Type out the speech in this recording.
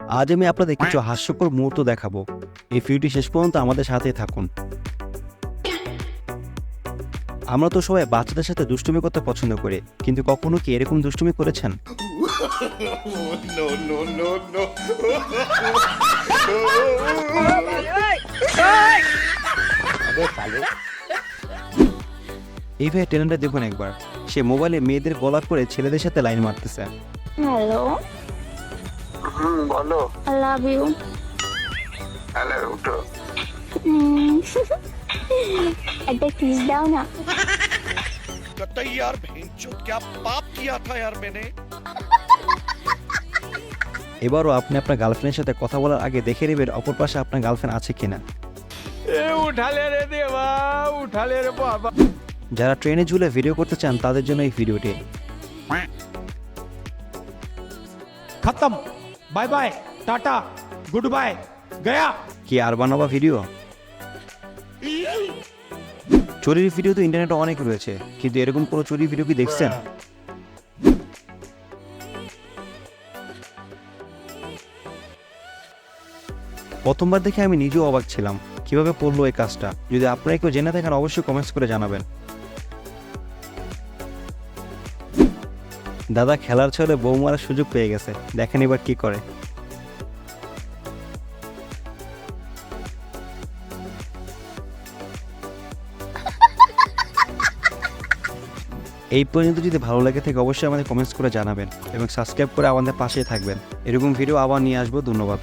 আজ আমি আপনাদের কিছু হাস্যকর মুহূর্ত দেখাবো। এই ভিডিওটি শেষ পর্যন্ত আমাদের সাথেই থাকুন। আমরা তো সবাই বাচ্চাদের সাথে দুষ্টুমি করতে পছন্দ করি, কিন্তু কখনো কি এরকম দুষ্টুমি করেছেন? No, no, no, no. এই ভাই ট্যালেন্টটা দেখুন একবার। সে মোবাইলে মেয়েদের গলা করে ছেলেদের সাথে লাইন মারতেছে। হ্যালো, বলো। I love you. হ্যালো, উঠো। একটা কিস দাও না। कतई यार भेंचोद क्या पाप किया था यार मैंने। এবারও আপনি আপনার গার্লফ্রেন্ডের সাথে কথা বলার আগে দেখে নেবেন অপর পাশে আপনার গার্লফ্রেন্ড আছে কিনা। उठा ले रे देवा, उठा ले रे बाबा। যারা ট্রেনে ঝুলে ভিডিও করতে চান তাদের জন্য এই ভিডিওটি। खत्म, बाय बाय, टाटा, गुड बाय, गया। কি আর বানাবা ভিডিও? চুরির ভিডিও তো ইন্টারনেটে অনেক রয়েছে, কিন্তু এরকম কোনো চুরির ভিডিও কি দেখছেন? প্রথমবার দেখে আমি নিজেও অবাক ছিলাম, কিভাবে পড়লো এই কাজটা। যদি আপনারা কেউ জেনে থাকেন অবশ্যই কমেন্টস করে জানাবেন। দাদা খেলার ছলে বউ মারার সুযোগ পেয়ে গেছে, দেখেন এবার কি করে। এই পর্যন্ত যদি ভালো লাগে থাকে অবশ্যই আমাদের কমেন্টস করে জানাবেন এবং সাবস্ক্রাইব করে আমাদের পাশেই থাকবেন। এরকম ভিডিও আবার নিয়ে আসবো। ধন্যবাদ।